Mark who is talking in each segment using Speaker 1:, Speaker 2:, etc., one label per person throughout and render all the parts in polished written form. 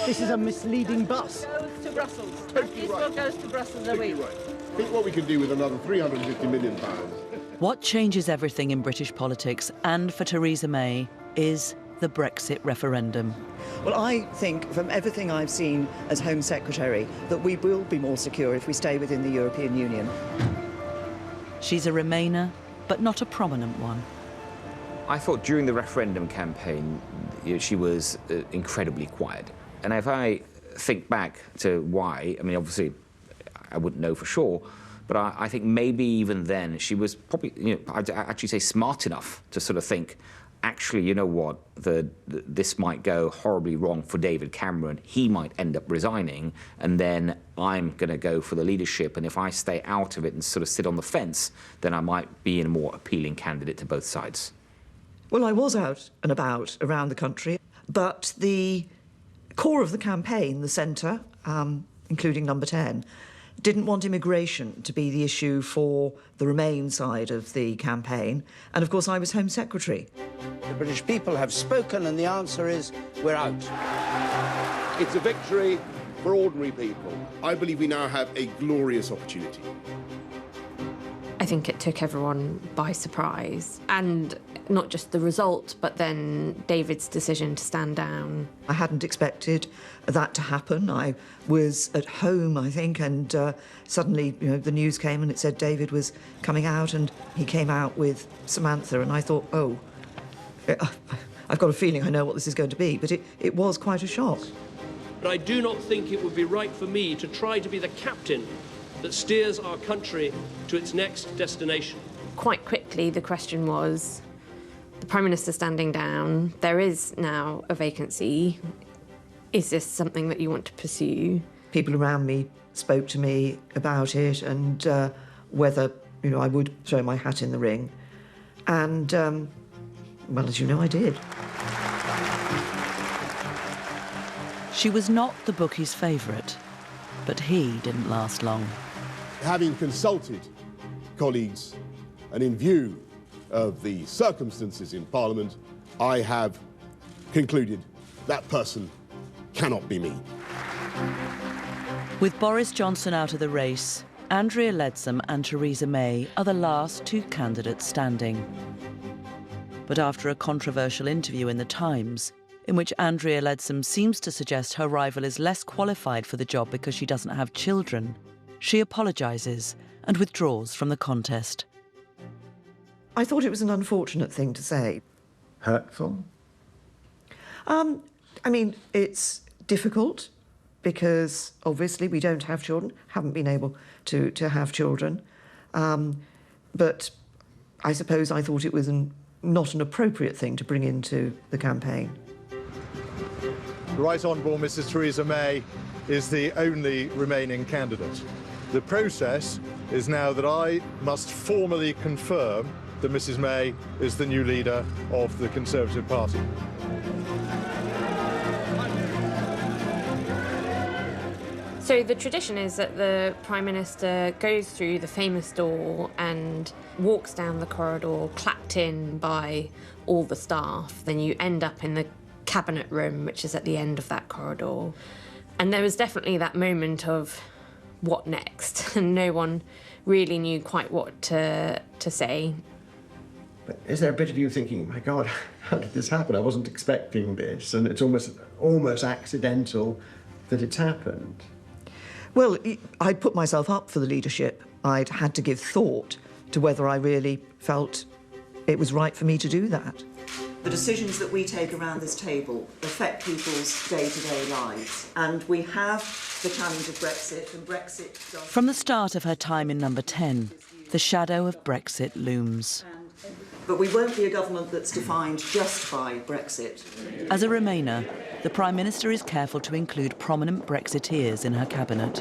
Speaker 1: This is a misleading bus.
Speaker 2: Goes to Brussels.
Speaker 3: Totally right.
Speaker 2: Goes to Brussels a week.
Speaker 3: Right. Think what we can do with another £350 million.
Speaker 4: What changes everything in British politics and for Theresa May is the Brexit referendum.
Speaker 5: Well, I think from everything I've seen as Home Secretary that we will be more secure if we stay within the European Union.
Speaker 4: She's a Remainer, but not a prominent one.
Speaker 6: I thought during the referendum campaign, she was incredibly quiet. And if I think back to why, I mean, obviously, I wouldn't know for sure, but I think maybe even then she was probably, I'd actually say smart enough to sort of think, actually, you know what, this might go horribly wrong for David Cameron. He might end up resigning, and then I'm going to go for the leadership. And if I stay out of it and sort of sit on the fence, then I might be a more appealing candidate to both sides.
Speaker 5: Well, I was out and about around the country, but the core of the campaign, the centre, including Number 10, didn't want immigration to be the issue for the Remain side of the campaign. And, of course, I was Home Secretary.
Speaker 1: The British people have spoken, and the answer is we're out.
Speaker 3: It's a victory for ordinary people. I believe we now have a glorious opportunity.
Speaker 7: I think it took everyone by surprise, and not just the result, but then David's decision to stand down.
Speaker 5: I hadn't expected that to happen. I was at home, I think, and suddenly, the news came and it said David was coming out, and he came out with Samantha, and I thought, oh, I've got a feeling I know what this is going to be, but it was quite a shock.
Speaker 8: But I do not think it would be right for me to try to be the captain that steers our country to its next destination.
Speaker 7: Quite quickly, the question was, the Prime Minister standing down, there is now a vacancy. Is this something that you want to pursue?
Speaker 5: People around me spoke to me about it and whether, I would throw my hat in the ring. And, well, as you know, I did.
Speaker 4: She was not the bookie's favourite, but he didn't last long.
Speaker 3: Having consulted colleagues and in view of the circumstances in Parliament, I have concluded that person cannot be me.
Speaker 4: With Boris Johnson out of the race, Andrea Leadsom and Theresa May are the last two candidates standing. But after a controversial interview in The Times, in which Andrea Leadsom seems to suggest her rival is less qualified for the job because she doesn't have children, she apologises and withdraws from the contest.
Speaker 5: I thought it was an unfortunate thing to say.
Speaker 9: Hurtful?
Speaker 5: I mean, it's difficult because obviously we don't have children, haven't been able to have children. But I suppose I thought it was not an appropriate thing to bring into the campaign.
Speaker 9: The Right Honourable Mrs Theresa May is the only remaining candidate. The process is now that I must formally confirm that Mrs May is the new leader of the Conservative Party.
Speaker 7: So the tradition is that the Prime Minister goes through the famous door and walks down the corridor, clapped in by all the staff. Then you end up in the cabinet room, which is at the end of that corridor. And there was definitely that moment of what next? And no one really knew quite what to say.
Speaker 10: But is there a bit of you thinking, my God, how did this happen? I wasn't expecting this, and it's almost accidental that it's happened?
Speaker 5: Well, I'd put myself up for the leadership. I'd had to give thought to whether I really felt it was right for me to do that. The decisions that we take around this table affect people's day-to-day lives, and we have the challenge of Brexit, and Brexit does...
Speaker 4: From the start of her time in Number 10, the shadow of Brexit looms.
Speaker 5: But we won't be a government that's defined just by Brexit.
Speaker 4: As a Remainer, the Prime Minister is careful to include prominent Brexiteers in her cabinet.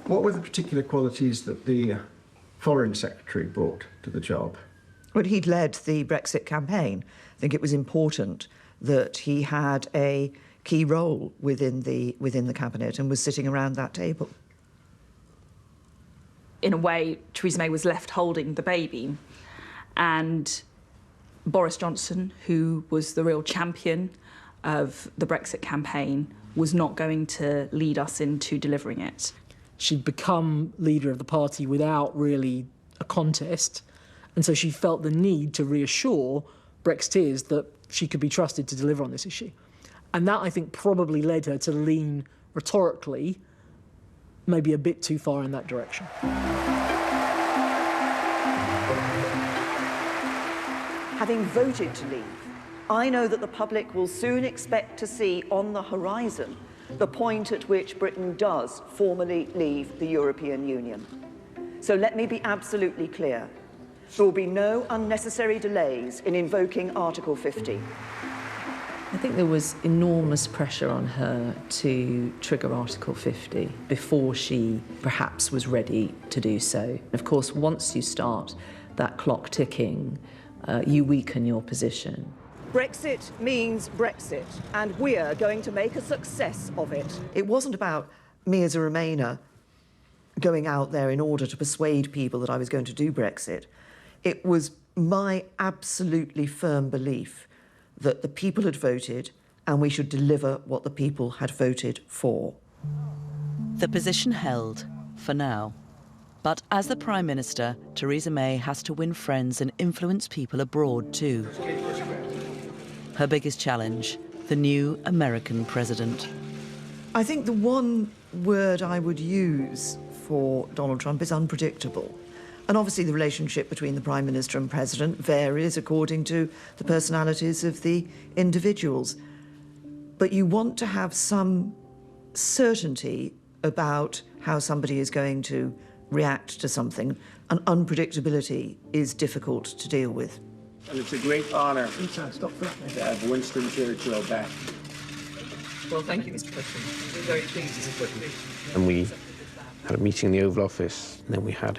Speaker 10: What were the particular qualities that the Foreign Secretary brought to the job?
Speaker 5: Well, he'd led the Brexit campaign. I think it was important that he had a key role within the cabinet and was sitting around that table.
Speaker 11: In a way, Theresa May was left holding the baby, and Boris Johnson, who was the real champion, of the Brexit campaign was not going to lead us into delivering it.
Speaker 2: She'd become leader of the party without really a contest, and so she felt the need to reassure Brexiteers that she could be trusted to deliver on this issue. And that, I think, probably led her to lean rhetorically maybe a bit too far in that direction.
Speaker 5: Having voted to leave, I know that the public will soon expect to see on the horizon the point at which Britain does formally leave the European Union. So let me be absolutely clear. There will be no unnecessary delays in invoking Article 50.
Speaker 12: I think there was enormous pressure on her to trigger Article 50 before she perhaps was ready to do so. Of course, once you start that clock ticking, you weaken your position.
Speaker 5: Brexit means Brexit, and we're going to make a success of it. It wasn't about me as a Remainer going out there in order to persuade people that I was going to do Brexit. It was my absolutely firm belief that the people had voted and we should deliver what the people had voted for.
Speaker 4: The position held, for now. But as the Prime Minister, Theresa May has to win friends and influence people abroad too. Her biggest challenge, the new American president.
Speaker 5: I think the one word I would use for Donald Trump is unpredictable. And obviously the relationship between the Prime Minister and President varies according to the personalities of the individuals. But you want to have some certainty about how somebody is going to react to something, and unpredictability is difficult to deal with.
Speaker 13: And it's a great honour to have Winston Churchill back.
Speaker 5: Well, thank you, Mr. President. We're very pleased, Mr. President.
Speaker 14: And we had a meeting in the Oval Office, and then we had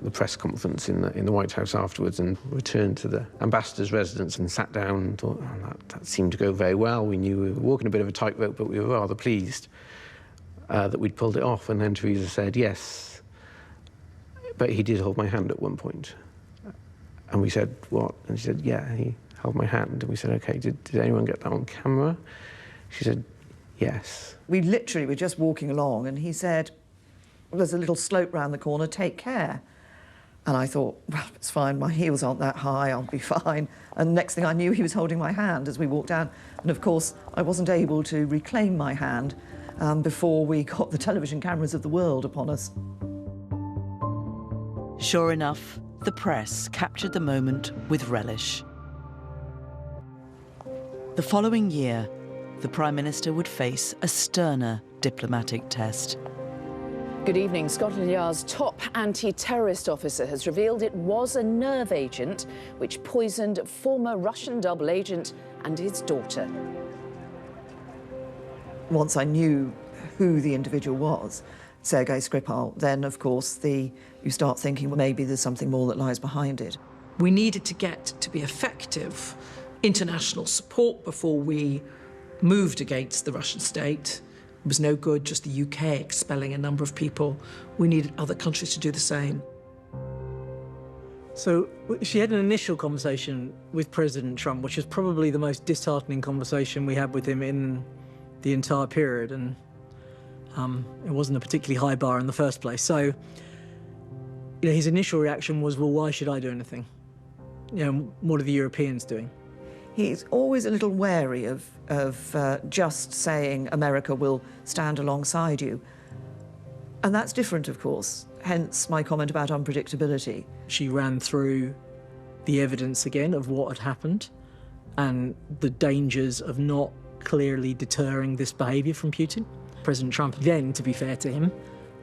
Speaker 14: the press conference in the White House afterwards, and returned to the ambassador's residence and sat down and thought, oh, that seemed to go very well. We knew we were walking a bit of a tightrope, but we were rather pleased that we'd pulled it off. And then Theresa said, yes, but he did hold my hand at one point. And we said, what? And she said, yeah, he held my hand. And we said, OK, did anyone get that on camera? She said, yes.
Speaker 5: We literally were just walking along, and he said, there's a little slope round the corner, take care. And I thought, well, it's fine, my heels aren't that high, I'll be fine. And next thing I knew, he was holding my hand as we walked down. And of course, I wasn't able to reclaim my hand before we got the television cameras of the world upon us.
Speaker 4: Sure enough, the press captured the moment with relish. The following year, the Prime Minister would face a sterner diplomatic test.
Speaker 15: Good evening. Scotland Yard's top anti-terrorist officer has revealed it was a nerve agent which poisoned former Russian double agent and his daughter.
Speaker 5: Once I knew who the individual was, Sergei Skripal, then, of course, you start thinking, well, maybe there's something more that lies behind it.
Speaker 16: We needed to get to be effective international support before we moved against the Russian state. It was no good just the UK expelling a number of people. We needed other countries to do the same.
Speaker 2: So she had an initial conversation with President Trump, which was probably the most disheartening conversation we had with him in the entire period, and it wasn't a particularly high bar in the first place. So, you know, his initial reaction was, well, why should I do anything? You know, what are the Europeans doing?
Speaker 5: He's always a little wary of just saying America will stand alongside you. And that's different, of course, hence my comment about unpredictability.
Speaker 2: She ran through the evidence again of what had happened and the dangers of not clearly deterring this behaviour from Putin. President Trump, then, to be fair to him,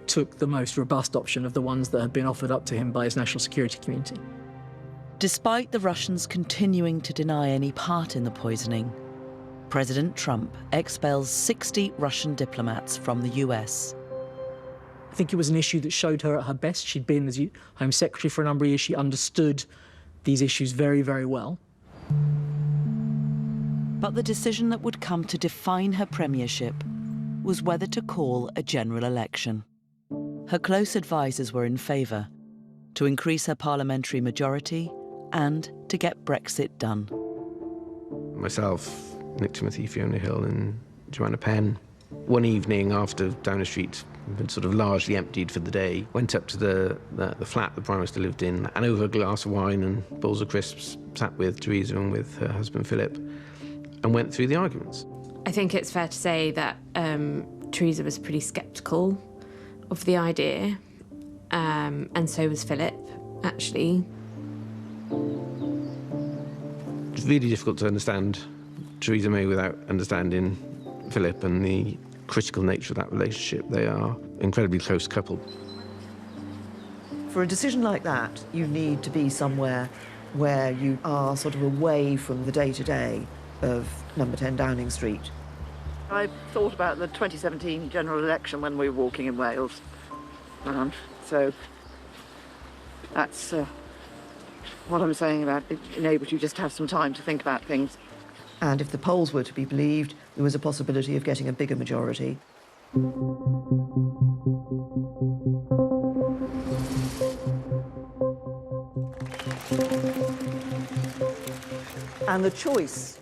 Speaker 2: took the most robust option of the ones that had been offered up to him by his national security community.
Speaker 4: Despite the Russians continuing to deny any part in the poisoning, President Trump expels 60 Russian diplomats from the US.
Speaker 2: I think it was an issue that showed her at her best. She'd been as Home Secretary for a number of years. She understood these issues very, very well.
Speaker 4: But the decision that would come to define her premiership was whether to call a general election. Her close advisers were in favour, to increase her parliamentary majority and to get Brexit done.
Speaker 14: Myself, Nick Timothy, Fiona Hill and Joanna Penn. One evening after Downing Street had been sort of largely emptied for the day, went up to the flat the Prime Minister lived in, and over a glass of wine and bowls of crisps sat with Theresa and with her husband Philip and went through the arguments.
Speaker 7: I think it's fair to say that Theresa was pretty sceptical of the idea, and so was Philip, actually.
Speaker 14: It's really difficult to understand Theresa May without understanding Philip and the critical nature of that relationship. They are an incredibly close couple.
Speaker 5: For a decision like that, you need to be somewhere where you are sort of away from the day-to-day of number 10 Downing Street.
Speaker 17: I thought about the 2017 general election when we were walking in Wales. So that's what I'm saying about it enables you just to have some time to think about things.
Speaker 5: And if the polls were to be believed, there was a possibility of getting a bigger majority. And the choice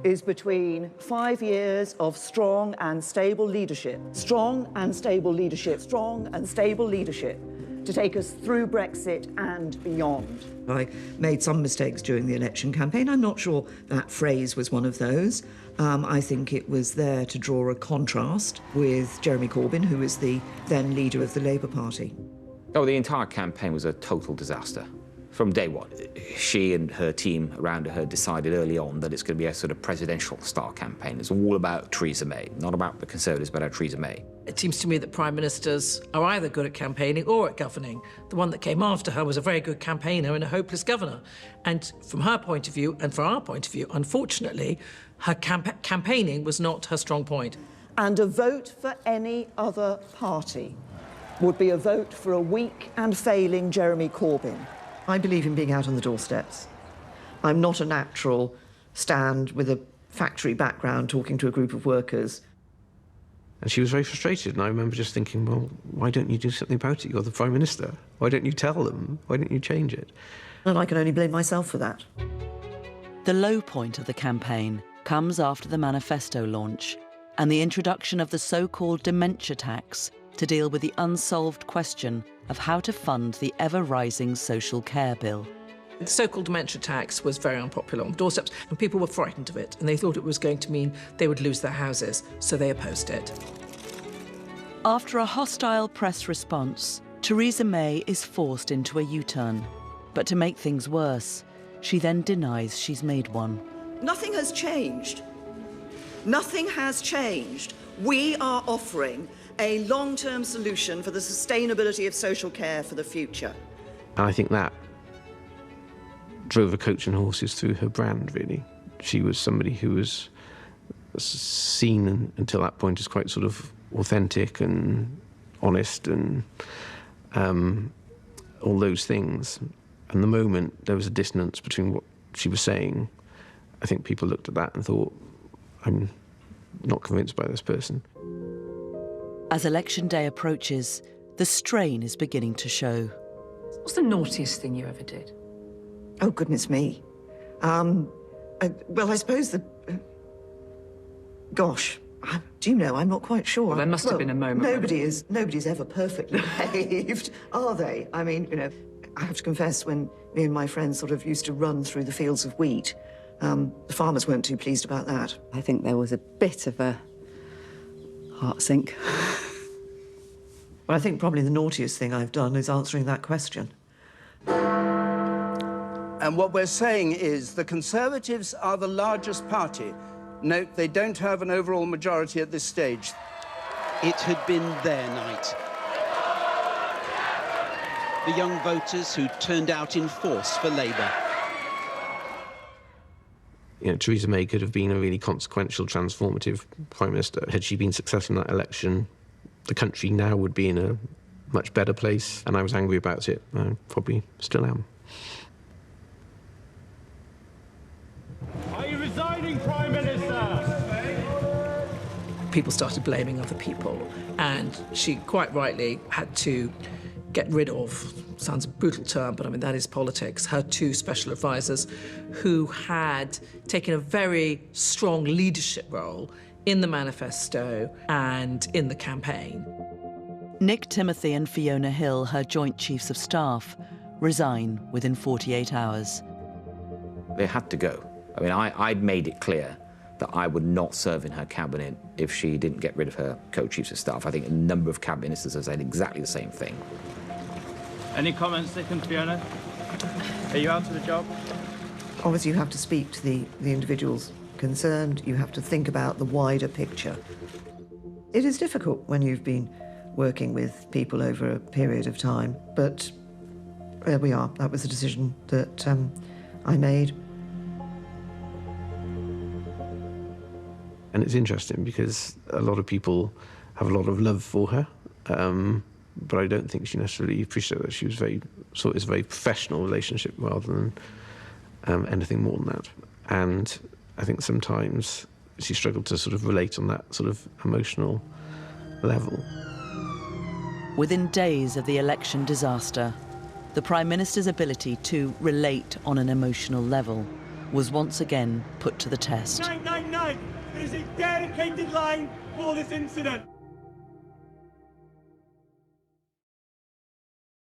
Speaker 5: is between 5 years of strong and stable leadership, strong and stable leadership, strong and stable leadership to take us through Brexit and beyond. I made some mistakes during the election campaign. I'm not sure that phrase was one of those. I think it was there to draw a contrast with Jeremy Corbyn, who was the then leader of the Labour Party.
Speaker 6: Oh, the entire campaign was a total disaster. From day one, she and her team around her decided early on that it's going to be a sort of presidential-style campaign. It's all about Theresa May, not about the Conservatives, but about Theresa May.
Speaker 16: It seems to me that prime ministers are either good at campaigning or at governing. The one that came after her was a very good campaigner and a hopeless governor. And from her point of view, and from our point of view, unfortunately, her campaigning was not her strong point.
Speaker 5: And a vote for any other party would be a vote for a weak and failing Jeremy Corbyn. I believe in being out on the doorsteps. I'm not a natural stand with a factory background talking to a group of workers.
Speaker 14: And she was very frustrated, and I remember just thinking, well, why don't you do something about it? You're the Prime Minister. Why don't you tell them? Why don't you change it?
Speaker 5: And I can only blame myself for that.
Speaker 4: The low point of the campaign comes after the manifesto launch and the introduction of the so-called dementia tax to deal with the unsolved question of how to fund the ever-rising social care bill.
Speaker 16: The so-called dementia tax was very unpopular on doorsteps, and people were frightened of it, and they thought it was going to mean they would lose their houses, so they opposed it.
Speaker 4: After a hostile press response, Theresa May is forced into a U-turn. But to make things worse, she then denies she's made one.
Speaker 5: Nothing has changed. Nothing has changed. We are offering a long-term solution for the sustainability of social care for the future.
Speaker 14: And I think that drove a coach and horses through her brand, really. She was somebody who was seen until that point as quite sort of authentic and honest and all those things. And the moment there was a dissonance between what she was saying, I think people looked at that and thought, I'm not convinced by this person.
Speaker 4: As election day approaches, the strain is beginning to show.
Speaker 18: What's the naughtiest thing you ever did?
Speaker 5: Oh, goodness me. Well, I suppose the... gosh, do you know, I'm not quite sure.
Speaker 18: Well, there must have been a moment.
Speaker 5: Nobody's ever perfectly behaved, are they? I mean, you know, I have to confess, when me and my friends sort of used to run through the fields of wheat, the farmers weren't too pleased about that.
Speaker 18: I think there was a bit of a heart sink.
Speaker 5: Well, I think probably the naughtiest thing I've done is answering that question.
Speaker 1: And what we're saying is the Conservatives are the largest party. Note, they don't have an overall majority at this stage.
Speaker 19: It had been their night. The young voters who turned out in force for Labour.
Speaker 14: You know, Theresa May could have been a really consequential, transformative Prime Minister. Had she been successful in that election, the country now would be in a much better place, and I was angry about it. I probably still am.
Speaker 20: Are you resigning, Prime Minister?
Speaker 16: People started blaming other people, and she quite rightly had to get rid of, sounds a brutal term, but I mean, that is politics, her 2 special advisors who had taken a very strong leadership role in the manifesto and in the campaign.
Speaker 4: Nick Timothy and Fiona Hill, her joint chiefs of staff, resign within 48 hours.
Speaker 6: They had to go. I mean, I'd made it clear that I would not serve in her cabinet if she didn't get rid of her co-chiefs of staff. I think a number of cabinet ministers have said exactly the same thing.
Speaker 20: Any comments, Nick and Fiona? Are you out of the job?
Speaker 5: Obviously, you have to speak to the individuals concerned. You have to think about the wider picture. It is difficult when you've been working with people over a period of time, but there we are. That was the decision that I made.
Speaker 14: And it's interesting because a lot of people have a lot of love for her, but I don't think she necessarily appreciated that. She was it's a very professional relationship rather than anything more than that. And I think sometimes she struggled to sort of relate on that sort of emotional level.
Speaker 4: Within days of the election disaster, the Prime Minister's ability to relate on an emotional level was once again put to the test.
Speaker 20: 999 is a dedicated line for this incident.